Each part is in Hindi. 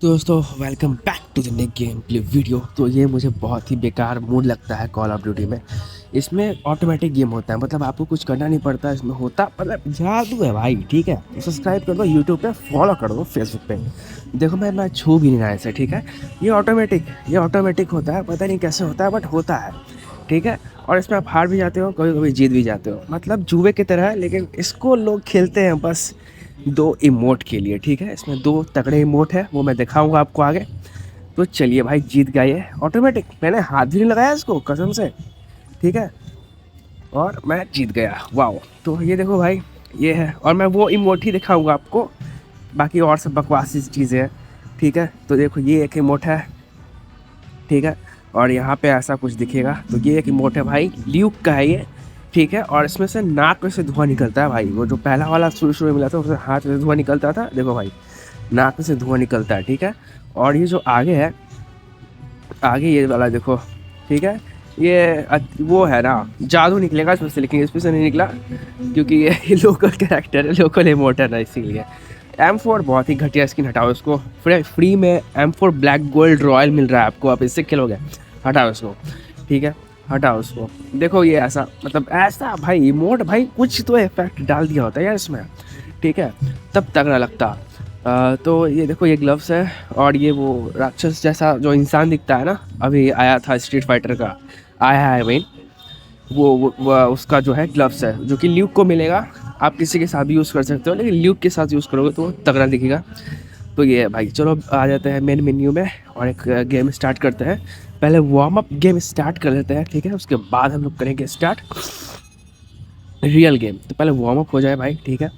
दोस्तों welcome back to the new game play video. तो ये मुझे बहुत ही बेकार मूड लगता है कॉल ऑफ ड्यूटी में। इसमें ऑटोमेटिक गेम होता है, मतलब आपको कुछ करना नहीं पड़ता। इसमें होता मतलब जादू है भाई। ठीक है, तो सब्सक्राइब कर दो यूट्यूब पे, फॉलो कर दो फेसबुक पे। देखो मैं छू भी नहीं रहा इसे। ठीक है, ये ऑटोमेटिक होता है, पता नहीं कैसे होता है बट होता है। ठीक है, और इसमें आप हार भी जाते हो, कभी कभी जीत भी जाते हो, मतलब जुए की तरह है। लेकिन इसको लोग खेलते हैं बस दो इमोट के लिए। ठीक है, इसमें दो तगड़े इमोट है, वो मैं दिखाऊंगा आपको आगे। तो चलिए भाई, जीत गया ये ऑटोमेटिक। मैंने हाथ भी नहीं लगाया इसको कसम से। ठीक है, और मैं जीत गया। वाओ। तो ये देखो भाई, ये है, और मैं वो इमोट ही दिखाऊंगा आपको, बाकी और सब बकवासी चीज़ें हैं। ठीक है, तो देखो ये एक इमोट है। ठीक है, और यहाँ पे ऐसा कुछ दिखेगा। तो ये एक इमोट है भाई, ल्यूक का है ये। ठीक है, और इसमें से नाक में से धुआं निकलता है भाई। वो जो पहला वाला शुरू शुरू में मिला था उसमें हाथ में से धुआं निकलता था, देखो भाई नाक में से धुआं निकलता है। ठीक है, और ये जो आगे है, आगे ये वाला देखो। ठीक है, ये वो है ना, जादू निकलेगा इसमें से, लेकिन इसमें से नहीं निकला क्योंकि ये लोकल कैरेक्टर है, लोकल इमोट है ना, इसीलिए। M4 बहुत ही घटिया स्किन, हटाओ इसको। फ्री में M4 ब्लैक गोल्ड रॉयल मिल रहा है आपको, आप इससे खेलोगे। हटाओ इसको। ठीक है, हटाओ इसको। देखो ये ऐसा, मतलब ऐसा भाई इमोट, भाई कुछ तो इफेक्ट डाल दिया होता है यार इसमें। ठीक है, तब तगड़ा लगता। तो ये देखो, ये ग्लव्स है, और ये वो राक्षस जैसा जो इंसान दिखता है ना, अभी आया था स्ट्रीट फाइटर का, आया है मीन, वो उसका जो है ग्लव्स है, जो कि ल्यूक को मिलेगा। आप किसी के साथ भी यूज़ कर सकते हो, लेकिन ल्यूक के साथ यूज़ करोगे तो वो तगड़ा दिखेगा। तो ये है भाई। चलो आ जाते हैं मेन मेन्यू में और एक गेम स्टार्ट करते हैं। पहले वार्म अप गेम स्टार्ट कर लेते हैं, ठीक है, उसके बाद हम लोग करेंगे स्टार्ट रियल गेम। तो पहले वार्म अप हो जाए भाई। ठीक है,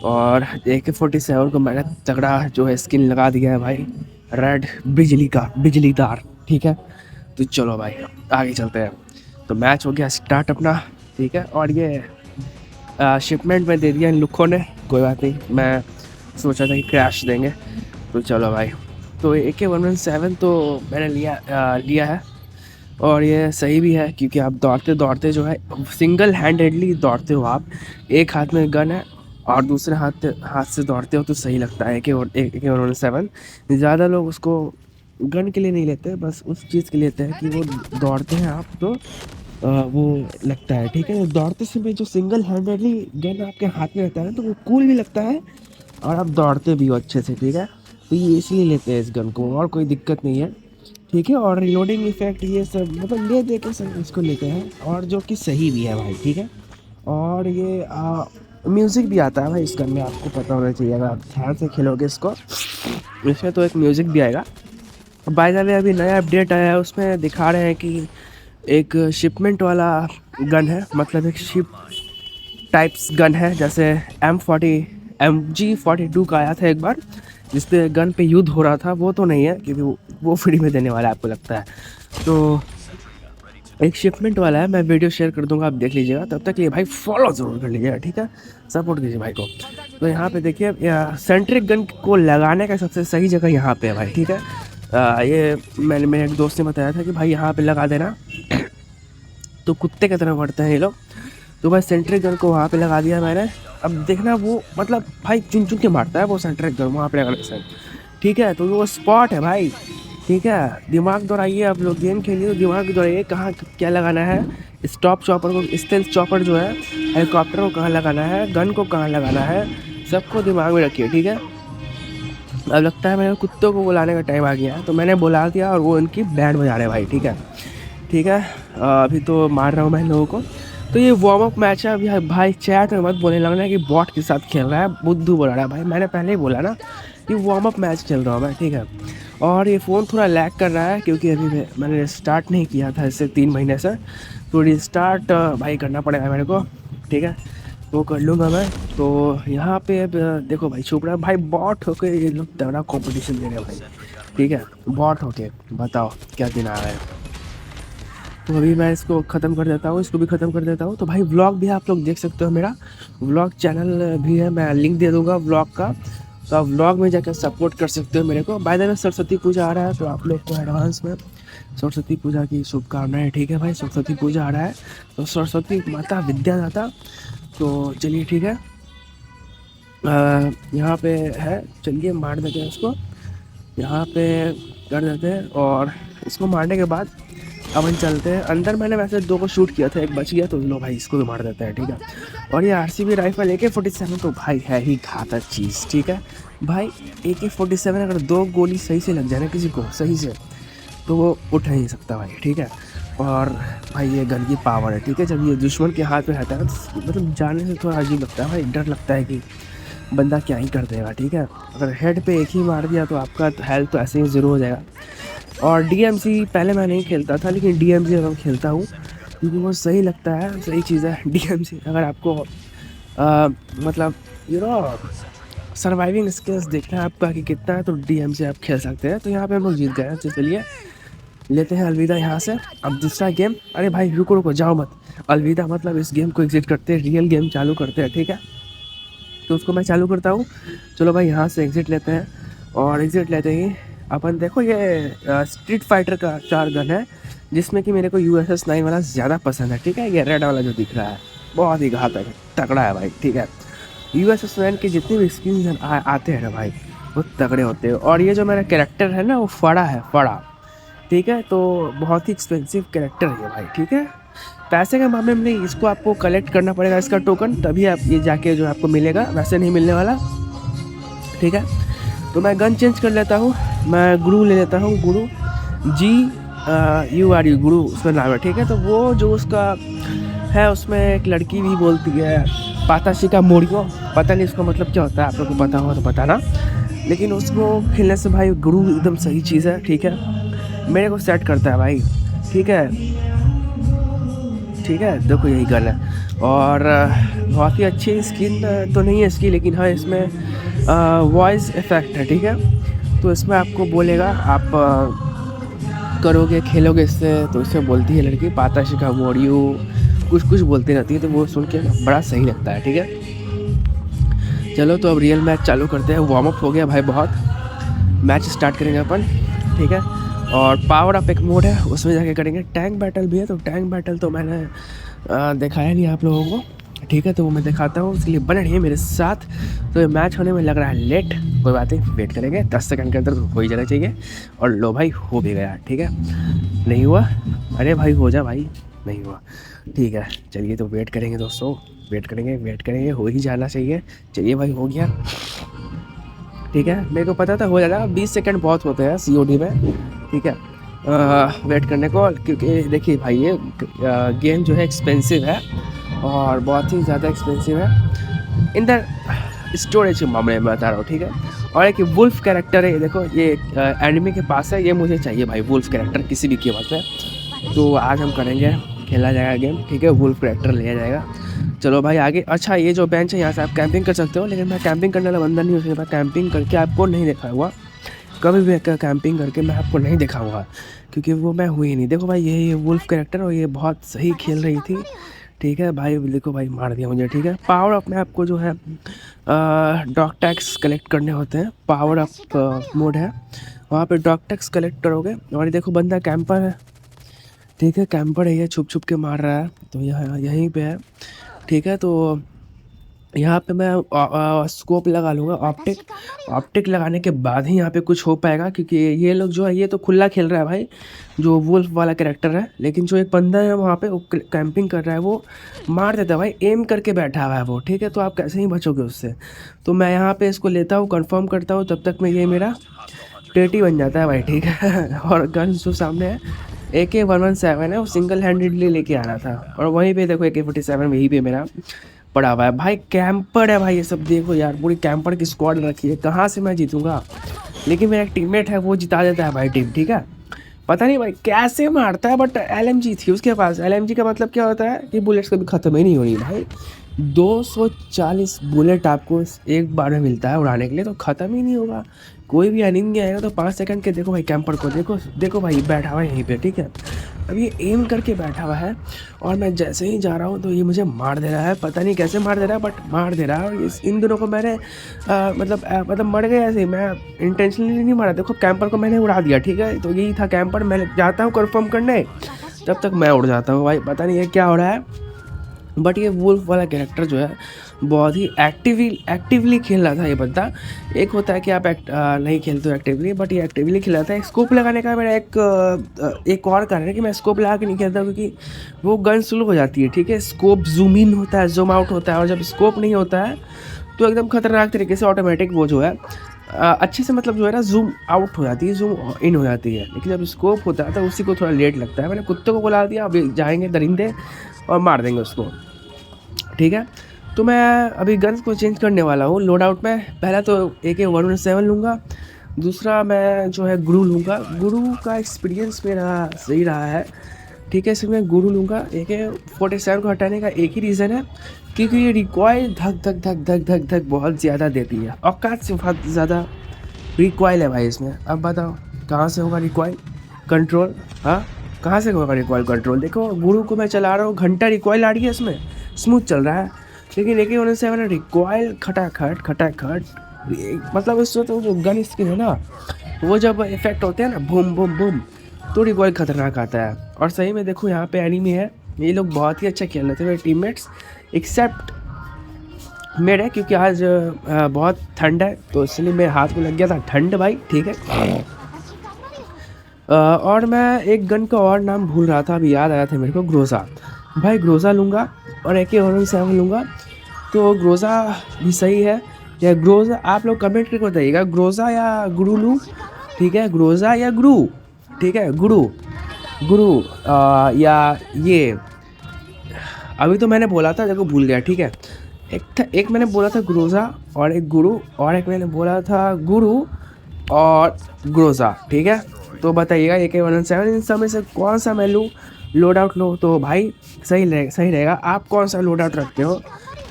और AK-47 को मैंने तगड़ा जो है स्किन लगा दिया है भाई, रेड बिजली का, बिजलीदार। ठीक है, तो चलो भाई आगे चलते हैं। तो मैच हो गया स्टार्ट अपना। ठीक है, और ये शिपमेंट में दे दिया इन लुखों ने, कोई बात नहीं, मैं सोचा था कि क्रैश देंगे। तो चलो भाई, तो AK-117 तो मैंने लिया है, और ये सही भी है क्योंकि आप दौड़ते दौड़ते जो है सिंगल हैंडेडली दौड़ते हो आप। एक हाथ में गन है और दूसरे हाथ हाथ से दौड़ते हो, तो सही लगता है। AK-117 ज़्यादा लोग उसको गन के लिए नहीं लेते, बस उस चीज़ के लिए लेते हैं कि वो दौड़ते हैं आप, तो वो लगता है। ठीक है, दौड़ते समय जो सिंगल हैंडेडली गन आपके हाथ में रहता है तो वो कूल भी लगता है, और आप दौड़ते भी हो अच्छे से। ठीक है, तो ये इसलिए लेते हैं इस गन को, और कोई दिक्कत नहीं है। ठीक है, और रिलोडिंग इफेक्ट ये सब मतलब ले दे के सब इसको लेते हैं, और जो कि सही भी है भाई। ठीक है, और ये म्यूज़िक भी आता है भाई इस गन में, आपको पता होना चाहिए अगर आप ध्यान से खेलोगे इसको। इसमें तो एक म्यूज़िक भी आएगा। बाय द वे, अभी नया अपडेट आया है, उसमें दिखा रहे हैं कि एक शिपमेंट वाला गन है, मतलब एक शिप टाइप्स गन है, जैसे MG42 का आया था एक बार, जिस पे गन पे युद्ध हो रहा था। वो तो नहीं है क्योंकि वो फ्री में देने वाला है, आपको लगता है। तो एक शिपमेंट वाला है, मैं वीडियो शेयर कर दूंगा, आप देख लीजिएगा। तब तक ये भाई फॉलो ज़रूर कर लीजिएगा। ठीक है, सपोर्ट कीजिए भाई को। तो यहाँ पे देखिए, सेंट्रिक गन को लगाने का सबसे सही जगह यहाँ पे है भाई। ठीक है, ये मैंने मेरे एक दोस्त ने बताया था कि भाई यहाँ पे लगा देना, तो कुत्ते की तरह बढ़ते हैं ये लोग। तो भाई सेंट्रिक गन को वहाँ पे लगा दिया मैंने। अब देखना वो मतलब भाई चुन चुन के मारता है वो सेंट्रिक गन वहाँ पे लगाने से। ठीक है, तो वो स्पॉट है भाई। ठीक है, दिमाग दौड़ाइए, आप लोग गेम खेलिए तो दिमाग दौड़ाइए, कहाँ क्या लगाना है। स्टॉप चॉपर को, स्टेल्थ चॉपर जो है, हेलीकॉप्टर को कहाँ लगाना है, गन को कहाँ लगाना है, सबको दिमाग में रखिए। ठीक है, अब लगता है मेरे कुत्तों को बुलाने का टाइम आ गया है, तो मैंने बुला दिया और वो उनकी बैंड बजा रहे हैं भाई। ठीक है, ठीक है, अभी तो मार रहा हूँ मैं लोगों को। तो ये वार्म अप मैच है अभी भाई। चैट में मत बोलने लगना कि बॉट के साथ खेल रहा है, बुद्धू बोला रहा है भाई। मैंने पहले ही बोला ना कि वार्म अप मैच खेल रहा हूँ मैं। ठीक है, और ये फ़ोन थोड़ा लैग कर रहा है क्योंकि अभी मैंने स्टार्ट नहीं किया था इससे 3 महीने से, तो रिस्टार्ट भाई करना पड़ेगा मेरे को। ठीक है, वो कर लूँगा मैं। तो यहाँ पे अब देखो भाई, छुप रहा है भाई, बॉट होके ये लोग तगड़ा कॉम्पिटिशन दे रहे हैं भाई। ठीक है, बॉट होके बताओ क्या दिन आ रहा है। तो अभी मैं इसको ख़त्म कर देता हूँ, इसको भी ख़त्म कर देता हूँ। तो भाई व्लॉग भी आप लोग देख सकते हो, मेरा व्लॉग चैनल भी है, मैं लिंक दे दूँगा व्लॉग का, तो आप व्लॉग में जाकर सपोर्ट कर सकते हो मेरे को। बाय द वे सरस्वती पूजा आ रहा है, तो आप लोग को एडवांस में सरस्वती पूजा की शुभकामनाएं। ठीक है भाई, सरस्वती पूजा आ रहा है, तो सरस्वती माता विद्यादाता। तो चलिए ठीक है, यहाँ पे है, चलिए मार देते हैं उसको। यहाँ पे कर देते हैं और इसको मारने के बाद अपन चलते हैं अंदर। मैंने वैसे 2 को शूट किया था, एक बच गया, तो लो भाई इसको भी मार देते हैं, ठीक है। और ये आरसीबी राइफल AK-47 तो भाई है ही घातक चीज़, ठीक है भाई। AK-47 अगर 2 गोली सही से लग जाए ना किसी को सही से, तो वो उठ नहीं सकता भाई, ठीक है। और भाई ये गन की पावर है, ठीक है। जब ये दुश्मन के हाथ में रहता है तो मतलब जाने से थोड़ा अजीब लगता है भाई, डर लगता है कि बंदा क्या ही कर देगा, ठीक है। अगर हेड पे एक ही मार दिया तो आपका हेल्थ तो ऐसे ही ज़ीरो हो जाएगा। और DMC पहले मैं नहीं खेलता था, लेकिन DMC अब खेलता हूँ क्योंकि वो सही लगता है, सही चीज़ है DMC। अगर आपको मतलब यू नो सर्वाइविंग स्किल्स देखना है आपका कि कितना है, तो DMC आप खेल सकते हैं। तो यहाँ पे हम लोग जीत गए हैं, तो चलिए लेते हैं अलविदा यहाँ से। अब दूसरा गेम, अरे भाई रुको रुको जाओ मत, अलविदा मतलब इस गेम को एग्जिट करते हैं, रियल गेम चालू करते हैं, ठीक है। तो उसको मैं चालू करता हूँ। चलो भाई यहाँ से एग्जिट लेते हैं और एग्जिट लेते ही अपन देखो ये स्ट्रीट फाइटर का 4 गन है, जिसमें कि मेरे को USS 9 वाला ज़्यादा पसंद है, ठीक है। ये रेड वाला जो दिख रहा है बहुत ही घातक है, तगड़ा है भाई, ठीक है। USS 9 के जितने भी स्किन आते हैं ना भाई, वो तगड़े होते हैं। और ये जो मेरा कैरेक्टर है ना, वो फड़ा है, फड़ा, ठीक है। तो बहुत ही एक्सपेंसिव कैरेक्टर है ये भाई, ठीक है। पैसे के मामले में नहीं, इसको आपको कलेक्ट करना पड़ेगा इसका टोकन, तभी आप ये जाके जो आपको मिलेगा, वैसे नहीं मिलने वाला, ठीक है। तो मैं गन चेंज कर लेता हूँ, मैं गुरु ले लेता हूँ, गुरु GURU गुरु उसका नाम है, ठीक है। तो वो जो उसका है उसमें एक लड़की भी बोलती है पाताशिका मोरियो, पता नहीं उसका मतलब क्या होता है, आप लोग को पता हो तो बताना। लेकिन उसको खेलने से भाई गुरु एकदम सही चीज़ है, ठीक है। मेरे को सेट करता है भाई, ठीक है, ठीक है। देखो यही गन है और बहुत ही अच्छी स्किन तो नहीं है इसकी, लेकिन हाँ इसमें वॉइस इफेक्ट है, ठीक है। तो इसमें आपको बोलेगा, आप करोगे खेलोगे इससे, तो इससे बोलती है लड़की पाताशिका मोरियो, कुछ कुछ बोलती रहती है, तो वो सुन के बड़ा सही लगता है, ठीक है। चलो तो अब रियल मैच चालू करते हैं। वार्म अप हो गया भाई बहुत, मैच स्टार्ट करेंगे अपन, ठीक है। और पावर अप एक मोड है, उसमें जाके करेंगे। टैंक बैटल भी है, तो टैंक बैटल तो मैंने दिखाया नहीं आप लोगों को, ठीक है। तो वो मैं दिखाता हूँ, उसके लिए बने रहिए मेरे साथ। तो ये मैच होने में लग रहा है लेट, कोई बात नहीं, वेट करेंगे, 10 सेकंड के अंदर तो हो ही जाना चाहिए। और लो भाई हो भी गया, ठीक है। नहीं हुआ, अरे भाई हो जा भाई, नहीं हुआ, ठीक है। चलिए तो वेट करेंगे दोस्तों, वेट करेंगे, हो ही जाना चाहिए। चलिए भाई हो गया, ठीक है। मेरे को पता था हो जाएगा, 20 सेकंड बहुत होते हैं COD में, ठीक है। वेट करने को, क्योंकि देखिए भाई ये गेम जो है एक्सपेंसिव है और बहुत ही ज़्यादा एक्सपेंसिव है इन द स्टोरेज के मामले में बता रहा हूँ, ठीक है। और एक वुल्फ कैरेक्टर है, ये देखो ये एनिमी के पास है, ये मुझे चाहिए भाई वुल्फ कैरेक्टर किसी भी कीमत में। तो आज हम करेंगे, खेला जाएगा गेम, ठीक है। वुल्फ कैरेक्टर लिया जाएगा। चलो भाई आगे। अच्छा ये जो बेंच है यहाँ से आप कैंपिंग कर सकते हो, लेकिन मैं कैंपिंग करने वाला बंदा नहीं हूँ, मैं कैंपिंग करके आपको नहीं दिखाऊंगा, कभी भी कैंपिंग करके मैं आपको नहीं दिखाऊंगा, क्योंकि वो मैं हुई नहीं। देखो भाई ये वुल्फ कैरेक्टर, और ये बहुत सही खेल रही थी, ठीक है भाई। देखो भाई मार दिया मुझे, ठीक है। पावर अप में आपको जो है डॉग टैग्स कलेक्ट करने होते हैं, पावर अप मोड है, वहाँ पे डॉग टैग्स कलेक्ट करोगे। और ये देखो बंदा कैंपर है, ठीक है, कैंपर है, ये छुप छुप के मार रहा है, तो यहाँ यहीं पे है, ठीक है। तो यहाँ पे मैं स्कोप लगा लूँगा, ऑप्टिक लगाने के बाद ही यहाँ पे कुछ हो पाएगा, क्योंकि ये लोग जो है ये तो खुला खेल रहा है भाई, जो वुल्फ वाला कैरेक्टर है। लेकिन जो एक बंदा है वहाँ पे वो कैंपिंग कर रहा है, वो मार देता है भाई, एम करके बैठा हुआ है वो, ठीक है। तो आप कैसे ही बचोगे उससे। तो मैं यहाँ पे इसको लेता हूँ, कंफर्म करता हूँ, तब तक में ये मेरा टेटी बन जाता है भाई, ठीक है। और गन जो सामने है AK-117 है, वो सिंगल हैंडेडली लेके आ रहा था। और वहीं पे देखो AK-47 वहीं पे मेरा पड़ा हुआ है भाई। कैंपर है भाई ये सब, देखो यार पूरी कैंपर की स्क्वाड रखी है, कहाँ से मैं जीतूंगा। लेकिन मेरा एक टीममेट है, वो जिता देता है भाई टीम, ठीक है। पता नहीं भाई कैसे मारता है, बट LMG थी उसके पास। LMG का मतलब क्या होता है कि बुलेट्स कभी ख़त्म ही नहीं होनी भाई। 240 बुलेट आपको एक बार में मिलता है उड़ाने के लिए, तो ख़त्म ही नहीं होगा। कोई भी एनिमी आएगा तो 5 सेकंड के, देखो भाई कैंपर को देखो भाई बैठा हुआ है यहीं पे, ठीक है। अब ये एम करके बैठा हुआ है, और मैं जैसे ही जा रहा हूँ तो ये मुझे मार दे रहा है, पता नहीं कैसे मार दे रहा है, बट मार दे रहा है। और इन दोनों को मैंने मतलब मर गए ऐसे ही, मैं इंटेंशनली नहीं मारा। देखो कैंपर को मैंने उड़ा दिया, ठीक है। तो यही था कैंपर, मैं जाता हूँ कन्फर्म करने, तब तक मैं उड़ जाता हूँ भाई। पता नहीं ये क्या हो रहा है, बट ये वुल्फ वाला कैरेक्टर जो है बहुत ही एक्टिवली खेल रहा था ये बंदा। एक होता है कि आप नहीं खेलते हो एक्टिवली, बट ये एक्टिवली खेल रहा था। स्कोप लगाने का मेरा एक और कारण है कि मैं स्कोप लगा के नहीं खेलता, क्योंकि वो गन स्लो हो जाती है, ठीक है। स्कोप जूम इन होता है, जूम आउट होता है, और जब स्कोप नहीं होता है तो एकदम खतरनाक तरीके से ऑटोमेटिक वो जो है अच्छे से मतलब जो है ना जूम आउट हो जाती है, जूम इन हो जाती है। लेकिन जब स्कोप होता है तो उसी को थोड़ा लेट लगता है। मैंने कुत्ते को बुला दिया, अभी जाएंगे दरिंदे और मार देंगे उसको, ठीक है। तो मैं अभी गन्स को चेंज करने वाला हूँ लोड आउट में। पहला तो AK-117 लूँगा, दूसरा मैं जो है गुरु लूँगा। गुरु का एक्सपीरियंस मेरा सही रहा है, ठीक है। इसमें गुरु लूँगा। AK-47 को हटाने का एक ही रीज़न है, क्योंकि ये रिकॉइल धक धक धक धक धक धक बहुत ज़्यादा देती है, औकात से बहुत ज़्यादा रिकॉइल है भाई इसमें। अब बताओ कहाँ से होगा रिकॉइल कंट्रोल? हाँ, कहाँ से होगा रिकॉइल कंट्रोल? देखो गुरु को मैं चला रहा हूँ, घंटा रिकॉइल आ रही है इसमें, स्मूथ चल रहा है। लेकिन AK-117 रिकॉइल खटाखट खटाखट, मतलब इससे तो जो गन स्किन है ना, वो जब इफेक्ट होते हैं ना बूम बूम बूम, तो रिकॉइल खतरनाक आता है। और सही में देखो यहाँ पे एनिमी है, ये लोग बहुत ही अच्छा खेल रहे थे मेरे टीममेट्स, एक्सेप्ट मेरे, क्योंकि आज बहुत ठंड है तो इसलिए मेरे हाथ में लग गया था ठंड भाई, ठीक है। और मैं एक गन का और नाम भूल रहा था, अभी याद आया था मेरे को, ग्रोज़ा। भाई ग्रोज़ा लूँगा और AK-117 लूँगा। तो ग्रोज़ा भी सही है या ग्रोज़ा, आप लोग कमेंट करके बताइएगा ग्रोज़ा या गुरु लूँ, ठीक है। ग्रोज़ा या गुरु, ठीक है। गुरु गुरु या ये, अभी तो मैंने बोला था, देखो भूल गया, ठीक है। एक मैंने बोला था ग्रोज़ा और एक गुरु, और एक मैंने बोला था गुरु और ग्रोज़ा, ठीक है। तो बताइएगा AK-117 इन सब में से कौन सा मैं लूँ, लोड आउट लो तो भाई सही रहेगा। आप कौन सा लोड आउट रखते हो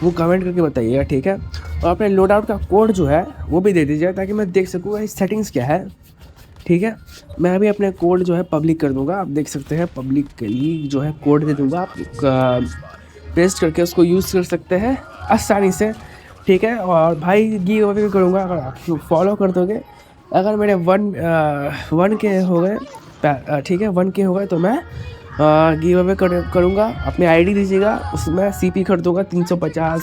वो कमेंट करके बताइएगा, ठीक है। और अपने लोड आउट का कोड जो है वो भी दे दीजिएगा, ताकि मैं देख सकूँ भाई सेटिंग्स क्या है, ठीक है। मैं अभी अपने कोड जो है पब्लिक कर दूंगा, आप देख सकते हैं पब्लिकली जो है कोड दे दूंगा, आप पेस्ट करके उसको यूज़ कर सकते हैं आसानी से, ठीक है। और भाई गिव अवे भी करूँगा, अगर आप फॉलो कर दोगे। अगर मेरे 1K हो गए, ठीक है, 1K हो गए तो मैं गिव अवे करूँगा। अपनी ID दीजिएगा, उसमें CP कर दूँगा 350,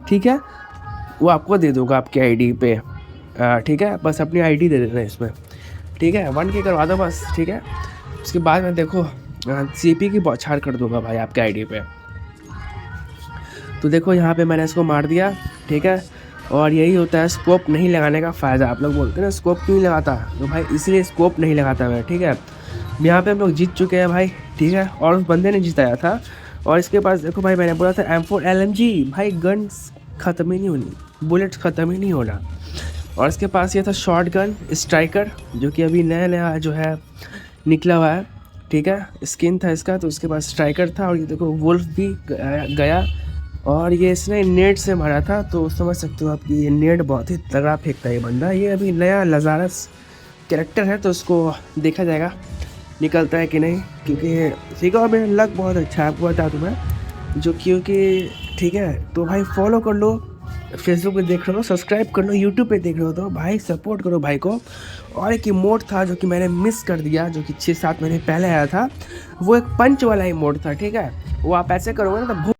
ठीक है। वो आपको दे दूँगा आपकी ID पे, ठीक है। बस अपनी ID दे देना इसमें, ठीक है। 1K करवा दो बस, ठीक है। उसके बाद में देखो CP की बौछार कर दूँगा भाई आपके ID पे। तो देखो यहाँ पे मैंने इसको मार दिया, ठीक है। और यही होता है स्कोप नहीं लगाने का फ़ायदा। आप लोग बोलते हैं ना स्कोप क्यों नहीं लगाता, तो भाई इसलिए स्कोप नहीं लगाता मैं, ठीक है। यहाँ पे हम लोग जीत चुके हैं भाई, ठीक है। और उस बंदे ने जिताया था। और इसके पास देखो भाई, मैंने बोला था M4 LMG, भाई गन्स ख़त्म ही नहीं होनी, बुलेट्स ख़त्म ही नहीं होना। और इसके पास ये था शॉर्ट गन स्ट्राइकर, जो कि अभी नया जो है निकला हुआ है, ठीक है। स्किन था इसका, तो उसके पास स्ट्राइकर था। और ये देखो वुल्फ भी गया, और ये इसने नेट से मारा था, तो समझ सकते हो आप कि ये नेट बहुत ही तगड़ा फेंकता है ये बंदा। ये अभी नया लजारस कैरेक्टर है, तो उसको देखा जाएगा निकलता है कि नहीं, क्योंकि ठीक है। और मेरा लक बहुत अच्छा है, आपको बता दूँ मैं, जो क्योंकि ठीक है। तो भाई फॉलो कर लो, फेसबुक पे देख रहे हो सब्सक्राइब कर लो, यूट्यूब पे देख रहे हो तो भाई सपोर्ट करो भाई को। और एक इमोट था जो कि मैंने मिस कर दिया, जो कि 6-7 महीने पहले आया था, वो एक पंच वाला इमोट था, ठीक है। वो आप ऐसे करोगे ना तो